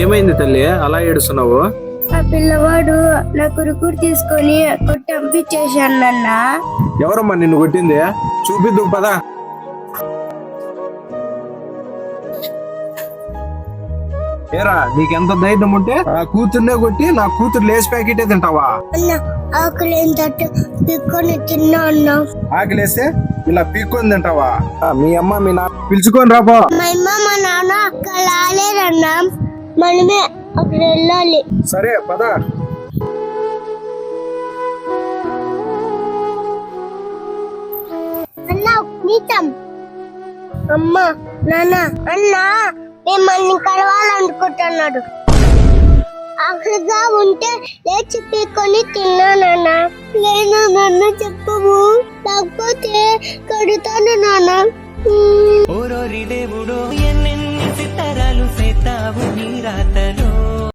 ఏమైంది తల్లి అలా ఏడుస్తున్నావు? ఆ పిల్లవాడు నా కురుకురు తీసుకొని కొట్టి పంపించేశాను నాన్న. ఎవరమ్మా నిన్ను కొట్టింది? చూపిద్దు పదా. ఏరా నీకెంత ధైర్యం ఉంటే నా కూతుర్నే కొట్టి నా కూతురు లేస్ ప్యాకెటే తింటావా? అన్న ఆకలి ఏంటంటే పిక్కొని తిన్నా అన్న. ఆకలేస్తే ఇలా పీక్కొని తింటావా? మీ అమ్మ మీ నాన్న పిలుచుకొని రాపో. మా అమ్మ మా నాన్న అక్కడ రాలేరన్నా, మనమే అక్కడ వెళ్ళాలి. సరే పదా. అన్న నీతం అమ్మ నాన్న అన్న మిమ్మల్ని కలవాలనుకుంటున్నాడు. ఆకలిగా ఉంటే లేచి పీక్కొని తిన్నానన్న. నేను నాన్న చెప్పవు, లేకపోతే కడుతాను నాన్న. ఓరోరి దేవుడో ఎన్నెన్ని సితారాలు సేతావు నీ రాత